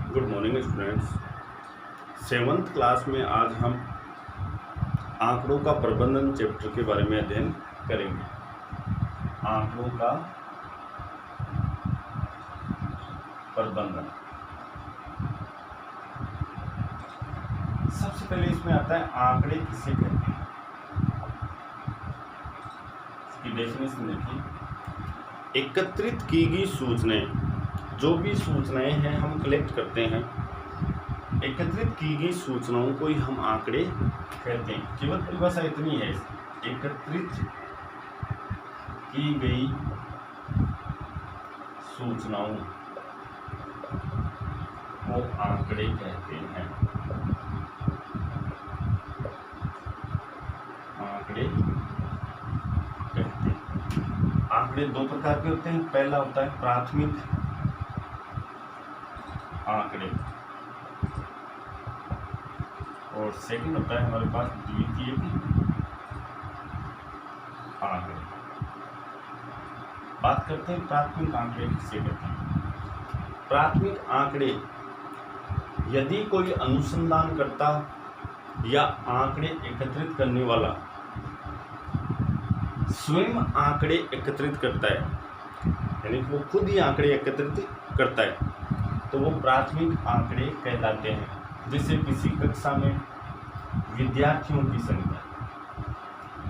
Good morning students. Seventh class में आज हम आंकड़ों का प्रबंधन चैप्टर के बारे में अध्ययन करेंगे। आंकड़ों का प्रबंधन। सबसे पहले इसमें आता है आंकड़े किसे कहते हैं। इसकी डेफिनेशन देखिए। एकत्रित की गई सूचनाएं, जो भी सूचनाएं हैं हम कलेक्ट करते हैं, एकत्रित की गई सूचनाओं को ही हम आंकड़े कहते हैं। केवल परिभाषा इतनी है, एकत्रित की गई सूचनाओं को आंकड़े कहते हैं। आंकड़े कहते हैं। आंकड़े दो प्रकार के होते हैं। पहला होता है प्राथमिक आंकड़े और सेकंड होता है हमारे पास द्वितीयक आंकड़े। बात करते हैं प्राथमिक आंकड़े किसे कहते हैं। प्राथमिक आंकड़े यदि कोई अनुसंधानकर्ता या आंकड़े एकत्रित करने वाला स्वयं आंकड़े एकत्रित करता है, यानी कि वो खुद ही आंकड़े एकत्रित करता है, तो वो प्राथमिक आंकड़े कहलाते हैं। जैसे किसी कक्षा में विद्यार्थियों की संख्या,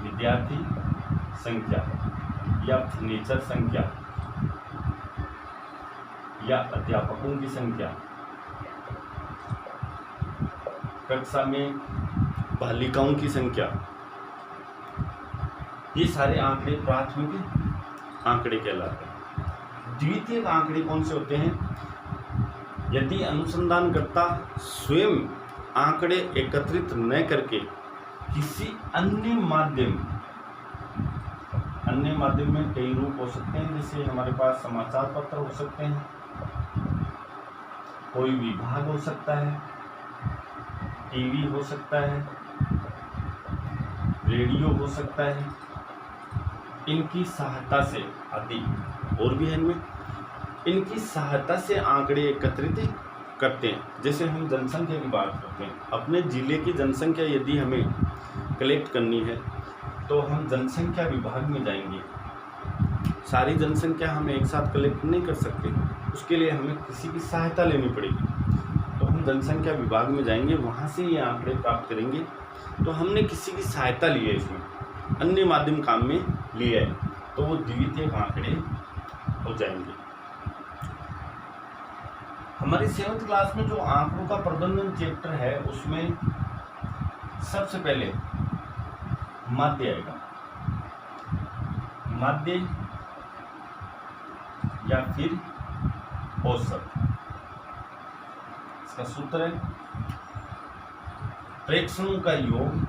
विद्यार्थी संख्या या फर्नीचर संख्या या अध्यापकों की संख्या, कक्षा में बालिकाओं की संख्या, ये सारे आंकड़े प्राथमिक आंकड़े कहलाते हैं। द्वितीयक आंकड़े कौन से होते हैं? यदि अनुसंधानकर्ता स्वयं आंकड़े एकत्रित न करके किसी अन्य माध्यम में कई रूप हो सकते हैं। जैसे हमारे पास समाचार पत्र हो सकते हैं, कोई विभाग हो सकता है, टीवी हो सकता है, रेडियो हो सकता है, इनकी सहायता से आदि और भी है इनमें, इनकी सहायता से आंकड़े एकत्रित करते हैं। जैसे हम जनसंख्या की बात करते हैं, अपने ज़िले की जनसंख्या यदि हमें कलेक्ट करनी है तो हम जनसंख्या विभाग में जाएंगे। सारी जनसंख्या हम एक साथ कलेक्ट नहीं कर सकते, उसके लिए हमें किसी की सहायता लेनी पड़ेगी। तो हम जनसंख्या विभाग में जाएंगे, वहाँ से ये आंकड़े प्राप्त करेंगे। तो हमने किसी की सहायता ली है, इसमें अन्य माध्यम काम में लिया है, तो वो द्वितीयक आंकड़े हो जाएंगे। हमारी 7th क्लास में जो आंकड़ों का प्रबंधन चैप्टर है, उसमें सबसे पहले माध्य आएगा। माध्य या फिर औसत। इसका सूत्र है प्रेक्षणों का योग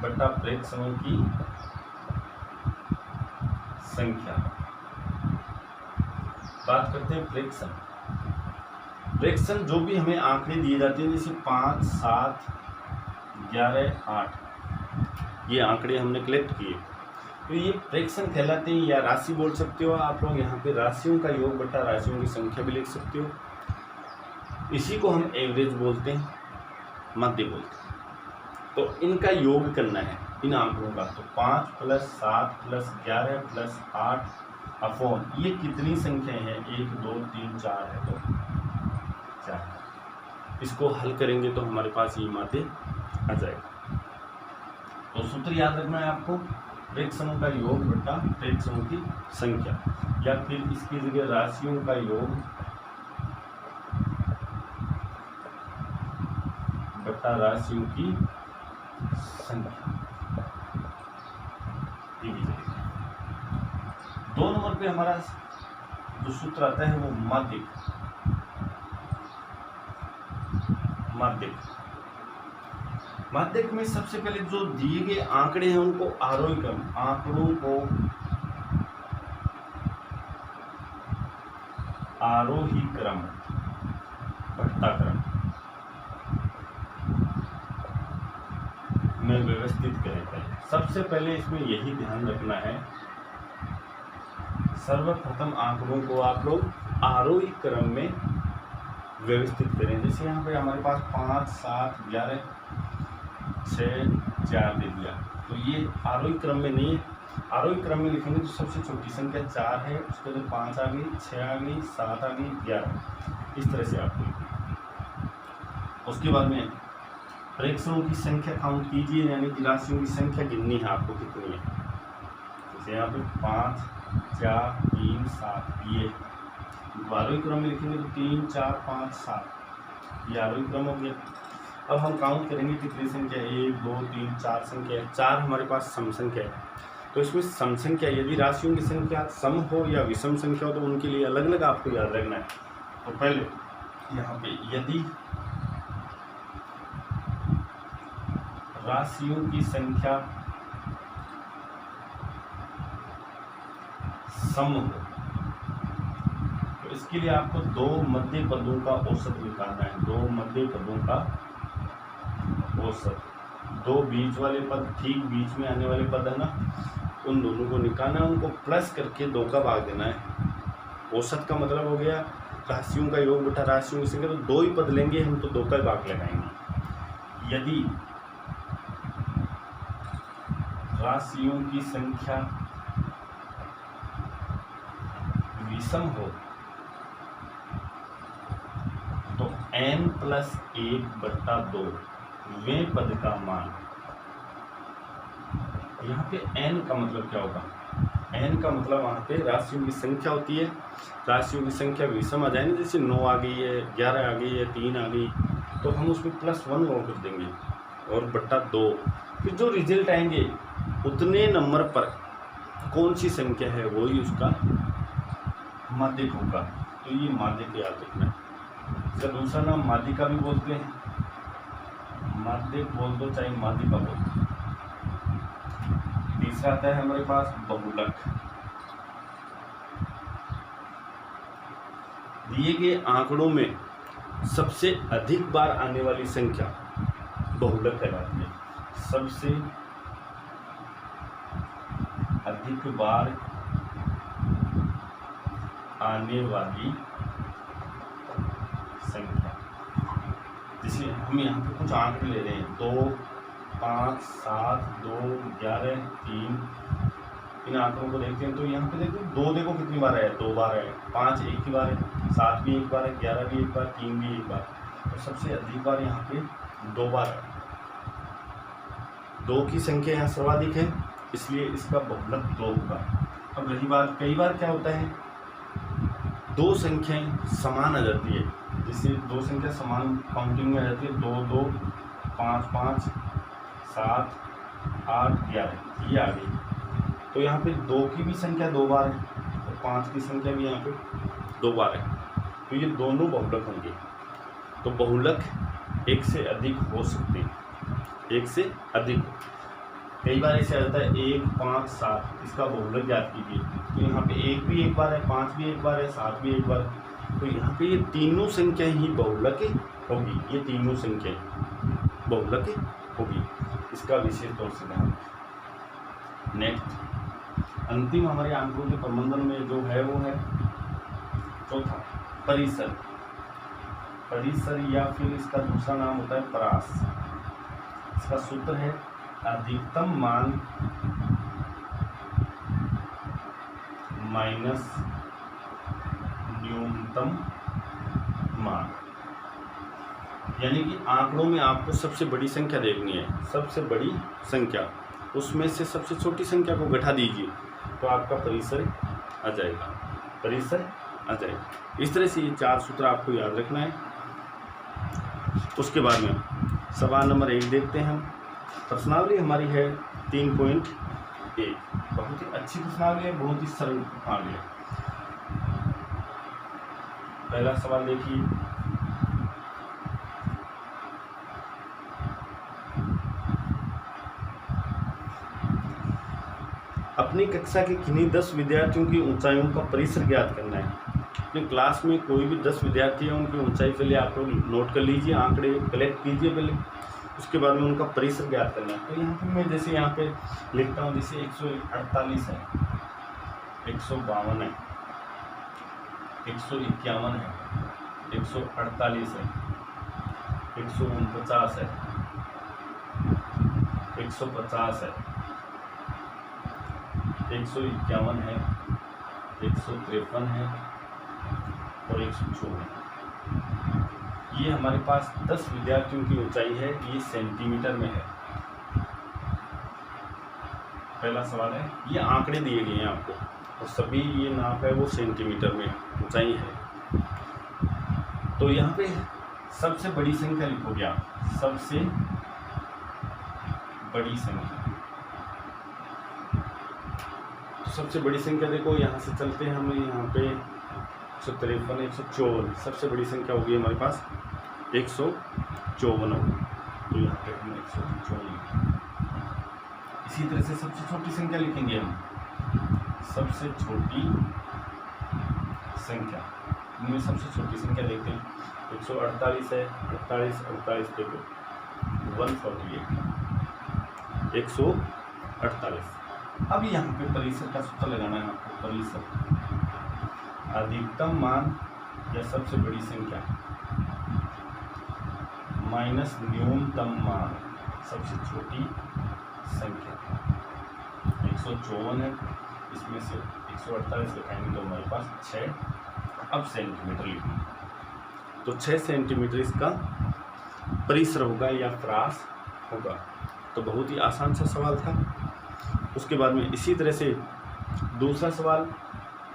बटा प्रेक्षणों की संख्या। बात करते हैं प्रेक्षण। प्रेक्षण जो भी हमें आंकड़े दिए जाते हैं, जैसे 5, 7, 11, 8, ये आंकड़े हमने कलेक्ट किए, तो ये प्रेक्षण कहलाते हैं। या राशि बोल सकते हो आप लोग, यहाँ पे राशियों का योग बटा राशियों की संख्या भी लिख सकते हो। इसी को हम एवरेज बोलते हैं, माध्य बोलते हैं। तो इनका योग करना है इन आंकड़ों का। तो 5 + 7 + 11 + 8 अपॉन ये कितनी संख्याएं हैं? 1, 2, 3, 4 है, तो 4। इसको हल करेंगे तो हमारे पास ये माध्य आ जाएगा। तो सूत्र याद रखना है आपको, प्रेक्षणों का योग बटा प्रेक्षणों की संख्या, या फिर इसकी जगह राशियों का योग बटा राशियों की संख्या। 2 नंबर पे हमारा जो सूत्र आता है वो माध्यक। माध्यक में सबसे पहले जो दिए गए आंकड़े हैं उनको आरोही क्रम, आंकड़ों को आरोही क्रम, बढ़ता क्रम में व्यवस्थित करें। सबसे पहले इसमें यही ध्यान रखना है, सर्वप्रथम आंकड़ों को आप लोग आरोही क्रम में व्यवस्थित करें। जैसे यहाँ पे हमारे पास 5, 7, 11, 6, 4 दे दिया, तो ये आरोही क्रम में नहीं है। आरोही क्रम में लिखेंगे तो सबसे छोटी संख्या 4 है, उसके बाद 5 आ गई, 6 आ गई, 7 आ गई, 11, इस तरह से आपको लिखना। उसके बाद में प्रेक्षणों की संख्या काउंट कीजिए, यानी कि राशियों की संख्या गिननी है आपको कितनी है। जैसे यहाँ पे 5, 4, 3, 7, ये आरोही क्रम में लिखेंगे तो 3, 4, 5, 7, ये आरोही क्रम हो गया। अब हम काउंट करेंगे कितनी संख्या, 1, 2, 3, 4 संख्या है। 4 हमारे पास सम संख्या है, तो इसमें सम संख्या यदि राशियों की संख्या सम हो या विषम संख्या हो तो उनके लिए अलग अलग आपको याद रखना है। तो पहले यहाँ पे यदि राशियों की संख्या सम हो तो इसके लिए आपको 2 मध्य पदों का औसत निकालना है। 2 मध्य पदों का औसत, 2 बीच वाले पद, ठीक बीच में आने वाले पद है ना, उन दोनों को निकालना है, उनको प्लस करके 2 का भाग देना है। औसत का मतलब हो गया राशियों का योग बटा राशियों की संख्या, तो 2 ही पद लेंगे हम तो 2 का भाग लगाएंगे। यदि राशियों की संख्या विषम हो तो n+1/2 वे पद का मान, यहाँ पे n का मतलब क्या होगा, n का मतलब वहाँ पे राशियों की संख्या होती है। राशियों की संख्या विषम आ जाएगी, जैसे 9 आ गई है, 11 आ गई है, 3 आ गई, तो हम उसमें +1 और कर देंगे और बटा 2, फिर जो रिजल्ट आएंगे उतने नंबर पर कौन सी संख्या है वही उसका माध्यक होगा। तो ये माध्यक याद रखना है। इसका दूसरा नाम माध्यिका भी बोलते हैं, माध्यक बोल दो चाहे माध्यिका बोल दो। तीसरा आता है हमारे पास बहुलक। दिए गए आंकड़ों में सबसे अधिक बार आने वाली संख्या बहुलक कहलाती है। सबसे अधिक बार आने वाली संख्या, जैसे हम यहाँ पे कुछ आंकड़े ले रहे हैं, 2, 5, 7, 2, 11, 3, इन आंकड़ों को देखते हैं तो यहाँ पे देखो 2 देखो कितनी बार है, 2 बार है, 5 एक ही बार है, 7 भी एक बार है, 11 भी एक बार, 3 भी एक बार, तो सबसे अधिक बार यहाँ पे 2 बार है। 2 की संख्या यहाँ सर्वाधिक है, इसलिए इसका बहुलक 2 होगा। अब रही बात, कई बार क्या होता है 2 संख्याएं समान आ जाती है, जिससे 2 संख्या समान काउंटिंग में आ जाती है, 2, 2, 5, 5, 7, 8, 11 ये आ गई। तो यहाँ पे 2 की भी संख्या 2 बार है और 5 की संख्या भी यहाँ पे 2 बार है, तो ये दोनों बहुलक होंगे। तो बहुलक एक से अधिक हो सकते हैं, एक से अधिक। कई बार ऐसे आ जाता है 1, 5, 7, इसका बहुलक ज्ञात कीजिए, तो यहाँ पे 1 भी एक बार है, 5 भी एक बार है, 7 भी एक बार, तो यहाँ पे ये तीनों संख्या ही बहुलक होगी, ये तीनों संख्या बहुलक होगी, इसका विशेष तौर से ध्यान। नेक्स्ट अंतिम हमारे आंकड़ों के प्रबंधन में जो है वो है चौथा परिसर। परिसर या फिर इसका दूसरा नाम होता है परास। इसका सूत्र है अधिकतम मान माइनस न्यूनतम मान, यानी कि आंकड़ों में आपको सबसे बड़ी संख्या देखनी है, सबसे बड़ी संख्या, उसमें से सबसे छोटी संख्या को घटा दीजिए तो आपका परिसर आ जाएगा, परिसर आ जाएगा। इस तरह से ये 4 सूत्र आपको याद रखना है। उसके बाद में सवाल नंबर 1 देखते हैं हम। प्रश्नावली हमारी है 3.1, बहुत ही अच्छी प्रश्नावली है, बहुत ही सरल प्रश्नावली है। पहला सवाल देखिए, अपनी कक्षा के किन्हीं 10 विद्यार्थियों की ऊंचाइयों का परिसर ज्ञात करना है। अपनी क्लास में कोई भी 10 विद्यार्थी हैं, उनकी ऊंचाई पहले आप लोग नोट कर लीजिए, आंकड़े कलेक्ट कीजिए पहले, उसके बाद में उनका परिसर ज्ञात करना है। तो यहाँ पे मैं जैसे यहाँ पे लिखता हूँ, जैसे 148 है, 152 है, 151 है, 148 है, 149 है, 150 है, 151 है, 153 है और 154 है। ये हमारे पास 10 विद्यार्थियों की ऊंचाई है, ये सेंटीमीटर में है। पहला सवाल है, ये आंकड़े दिए गए हैं आपको और सभी ये नाप है वो सेंटीमीटर में ऊंचाई है। तो यहाँ पे सबसे बड़ी संख्या लिखोगे आप, सबसे बड़ी संख्या। तो सबसे बड़ी संख्या देखो, यहाँ से चलते हैं हम, यहाँ पे 153, 154, सबसे बड़ी संख्या होगी हमारे पास 154 होगी। तो यहाँ पे हम 154। इसी तरह से सबसे छोटी संख्या लिखेंगे हम, सबसे छोटी संख्या। इनमें सबसे छोटी संख्या देखते हैं, 148 है, 48 देखो 148, 148। अब यहाँ पे परिसर का सूत्र लगाना है आपको। परिसर अधिकतम मान या सबसे बड़ी संख्या माइनस न्यूनतम मान सबसे छोटी संख्या। 154 है, इसमें से 148 लिखाएंगे तो हमारे पास 6। अब सेंटीमीटर लिखेंगे तो 6 सेंटीमीटर इसका परिसर होगा या व्यास होगा। तो बहुत ही आसान सा सवाल था। उसके बाद में इसी तरह से दूसरा सवाल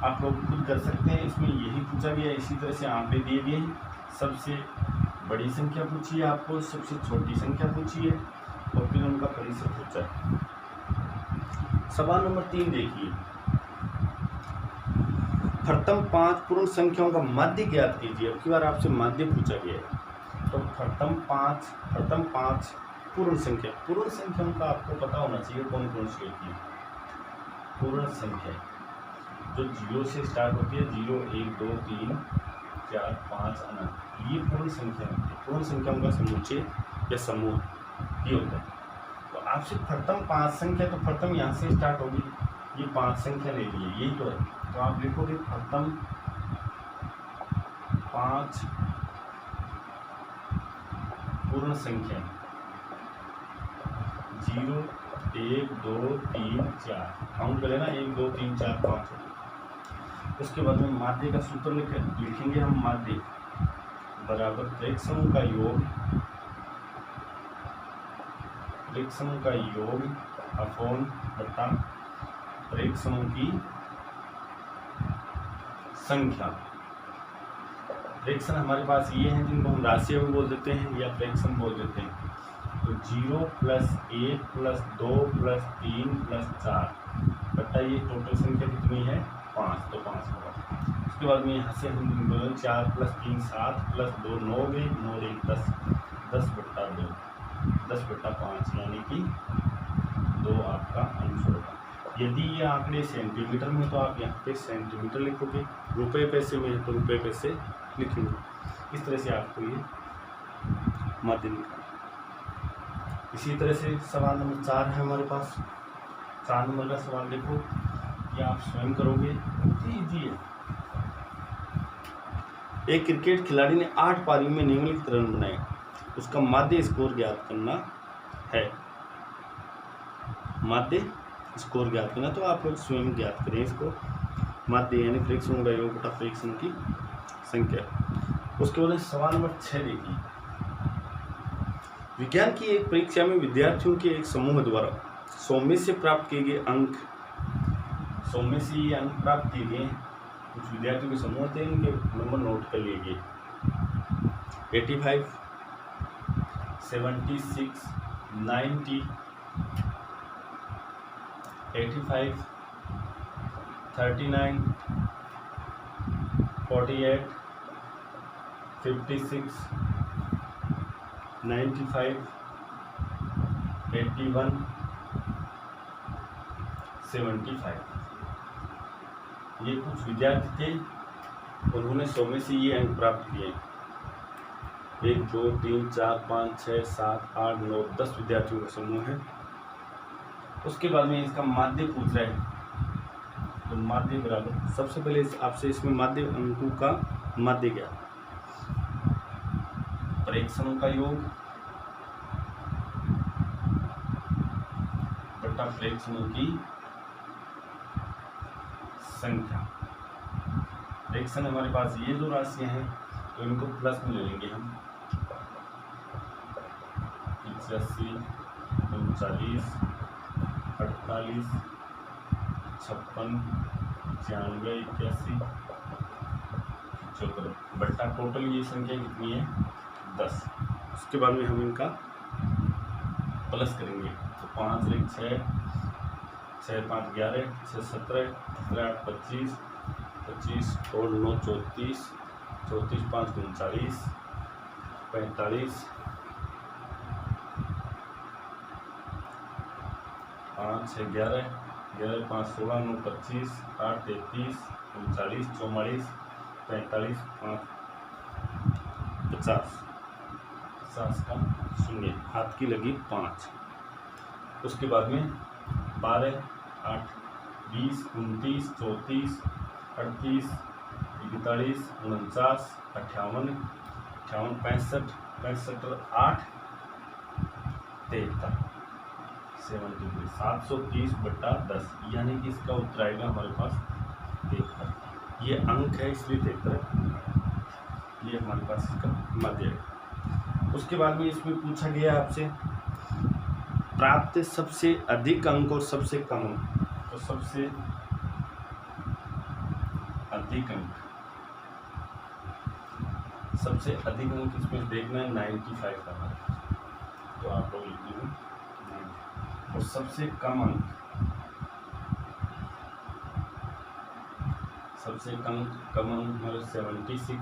आप लोग खुद कर सकते हैं, इसमें यही पूछा गया है। इसी तरह से आंकड़े दिए गए हैं, सबसे बड़ी संख्या पूछी है आपको, सबसे छोटी संख्या पूछी है और फिर उनका परिसर पूछा है। सवाल नंबर 3 देखिए, प्रथम 5 पूर्ण संख्याओं का माध्य ज्ञात कीजिए। अब की बार आपसे माध्य पूछा गया है। तो प्रथम पाँच पूर्ण संख्याओं का आपको पता होना चाहिए कौन कौन सी होती है। पूर्ण संख्या जो 0 से स्टार्ट होती है, 0, 1, 2, 3, 4, 5 अनंत, ये पूर्ण संख्या होती है। पूर्ण संख्याओं का समुच्चय या समूह ये होता है। तो आपसे प्रथम 5 संख्या, तो प्रथम यहाँ से स्टार्ट होगी, ये 5 संख्या ले ली है, यही तो है। तो आप लिखोगे प्रथम 5 पूर्ण संख्या 0, 1, 2, 3, 4 काउंट करें ना, 1, 2, 3, 4, 5। उसके बाद में माध्य का सूत्र लिखेंगे हम। माध्य बराबर प्रेक्षक समूह का योग अपॉन बटा प्रेक्षक समूह की संख्या। प्रेक्षक हमारे पास ये हैं जिनको हम राशि भी बोल देते हैं या प्रेक्षक बोल देते हैं। तो 0 + 1 + 2 + 3 + 4 बटा ये टोटल संख्या कितनी है 5, तो 5 होगा। उसके बाद में यहाँ से हम 4 + 3 7 + 2 9 गए, 9 और 1 10, 10/2, 10/5 यानी कि 2 आपका आंसर होगा। यदि ये आंकड़े सेंटीमीटर में तो आप यहाँ पे सेंटीमीटर लिखोगे, रुपये पैसे में तो रुपये पैसे लिखेंगे। इस तरह से आपको ये माध्य निकालना। इसी तरह से सवाल नंबर 4 है हमारे पास। 4 नंबर का सवाल देखो, ये आप स्वयं करोगे, बहुत ही ईजी है। एक क्रिकेट खिलाड़ी ने 8 पारियों में निम्नलिखित रन बनाए, उसका माध्य स्कोर ज्ञात करना है। माध्य स्कोर ज्ञात करना, तो आप लोग स्वयं ज्ञात करें इसको। माध्य यानी प्रेक्षकों का योग बटा प्रेक्षकों की संख्या। उसके बाद सवाल नंबर 6 देखिए, विज्ञान की एक परीक्षा में विद्यार्थियों के एक समूह द्वारा 100 में से प्राप्त किए गए अंक, 100 में से ये अंक प्राप्त किए गए, कुछ विद्यार्थियों के समूह थे, इनके नंबर नोट कर लिए गए। 85, 76, 90, 85, 39, 48, 56, 95, 81, 75। ये कुछ विद्यार्थी थे, उन्होंने 100 में से ये अंक प्राप्त किए। 1, 2, 3, 4, 5, 6, 7, 8, 9, 10 विद्यार्थियों का समूह है। उसके बाद में इसका माध्य पूछ रहा है, तो माध्य बराबर, सबसे पहले आपसे इसमें माध्य अंकों का माध्य क्या, प्रेक्षणों का योग बटा प्रेक्षणों की संख्या। प्रेक्षण हमारे पास ये जो राशियां हैं तो इनको प्लस में ले लेंगे हम, 85, 39, 48, 56, 96, 81, 74 बट्टा टोटल ये संख्या कितनी है 10। उसके बाद में हम इनका प्लस करेंगे तो 5 1 6, 6 5 11, 6 17, 8 25, 25 और 9 34, 34 5 39, 45, 5 6 11, 11 5 16, 9 25, 8 33, 39 44, 45 5 50, 50 का शून्य, हाथ की लगी 5। उसके बाद में 12 8 20 29 34 38 41 49 58 58 65 और 8 73, 730 बट्टा 10, यानी कि इसका उत्तर आएगा हमारे पास 73। ये अंक है इसलिए 73, ये हमारे पास इसका माध्य है। उसके बाद में इसमें पूछा गया आपसे प्राप्त सबसे अधिक अंक और सबसे कम अंक, तो सबसे अधिक अंक, सबसे अधिक अंक इसमें देखना है 95 का हमारे पास, तो आप लोग लिख लीजिए 90। और सबसे कम अंक, सबसे कम अंक हमारे 76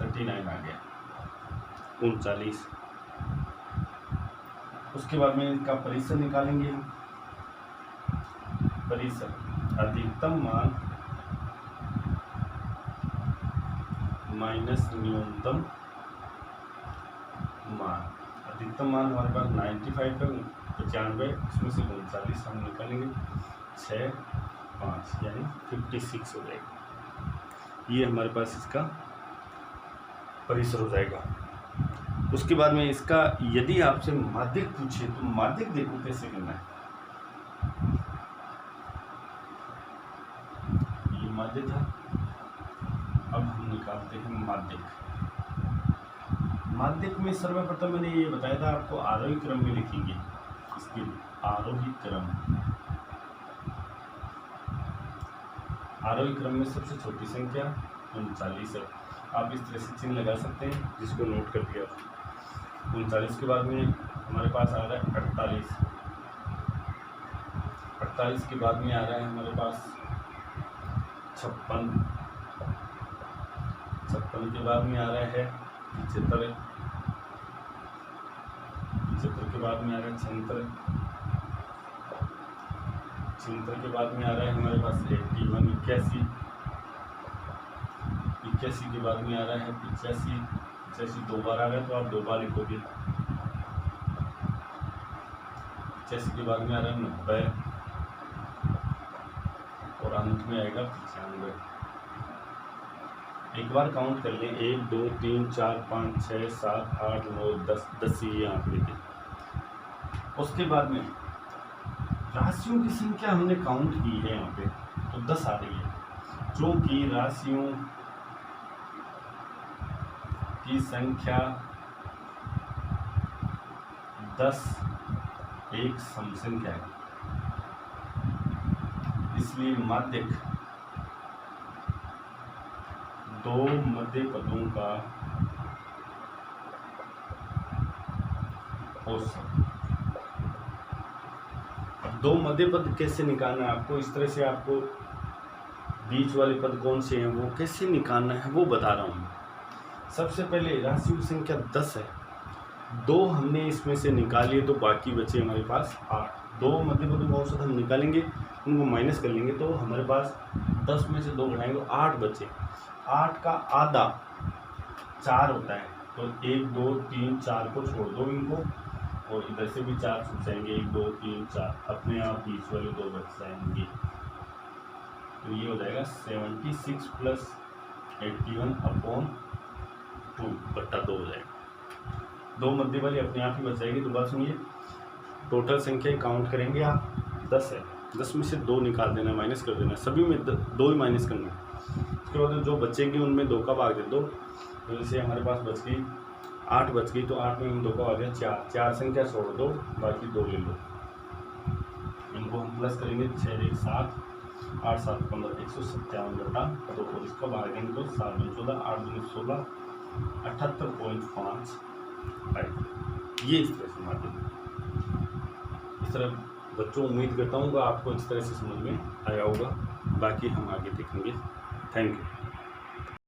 39 आ गया, 39। उसके बाद में इसका परिसर निकालेंगे हम, परिसर अधिकतम मान माइनस न्यूनतम मान। अधिकतम मान हमारे पास 95 का 95, इसमें से 39 हम निकालेंगे, 6 5 यानी 56 हो जाएगा। ये हमारे पास इसका परिसर हो जाएगा। उसके बाद में इसका यदि आपसे माध्यक पूछे तो माध्यक देखो कैसे करना है। ये माध्यक था, अब हम निकालते हैं माध्यक। माध्यक में सर्वप्रथम मैंने ये बताया था आपको आरोही क्रम में लिखेंगे, इसके आरोही क्रम में सबसे छोटी संख्या 39 है। आप इस तरह से चिन्ह लगा सकते हैं, जिसको नोट कर दिया। 39 के बाद में हमारे पास आ रहा है 48, 48 के बाद में आ रहा है हमारे पास 56, 56 के बाद में आ रहा है 75, 75 के बाद में आ रहा है 76, 76 के बाद में आ रहा है हमारे पास 81, 81, 81 के बाद में आ रहा है 85, 85 दो बार आ गया तो आप दो बार लिखोगे। 85 के बाद में आ रहा है 90 और अंत में आएगा 95। एक बार काउंट कर लें, 1 2 3 4 5 6 7 8 9 10, 10 ये आंकड़े थे। उसके बाद में राशियों की संख्या हमने काउंट की है यहाँ पे, तो 10 आ रही है, जो कि राशियों की संख्या 10 एक सम संख्या है, इसलिए माध्यक दो मध्य पदों का औसत। दो मध्य पद कैसे निकालना है आपको, इस तरह से आपको बीच वाले पद कौन से हैं वो कैसे निकालना है वो बता रहा हूँ। सबसे पहले राशियों की संख्या 10 है, 2 हमने इसमें से निकालिए तो बाकी बचे हमारे पास 8। 2 मध्य पदों का औसत हम निकालेंगे, उनको माइनस कर लेंगे तो हमारे पास 10 में से 2 घटाएंगे तो 8 बचे। 8 का आधा 4 होता है, तो 1 2 3 4 को छोड़ दो इनको, और इधर से भी 4 छूट जाएंगे, 1 2 3 4, अपने आप बीच वाले 2 बच जाएंगे। तो ये हो जाएगा 76 प्लस 81/2/2 हो जाएगा। 2 मध्य वाली अपने आप ही बच जाएगी। तो बात सुनिए, टोटल संख्या काउंट करेंगे आप 10 है, 10 में से 2 निकाल देना, माइनस कर देना, सभी में 2 ही माइनस करना है। उसके बाद जो बचेगी उनमें 2 का भाग दे दो। तो जैसे हमारे पास बच गई 8 बच गई, तो 8 में हम 2 का भाग दिया 4, 4 संख्या छोड़ दो, बाकी 2 ले लो। इनको हम प्लस करेंगे, 6 1 7 8 7 15 157/2, और इसका भाग देंगे तो 7 2 14 8 2 16 78.5 आएगा। ये इस तरह से माध्यम, इस तरह बच्चों उम्मीद करता हूँ कि आपको इस तरह से समझ में आया होगा। बाकी हम आगे देखेंगे। Thank you.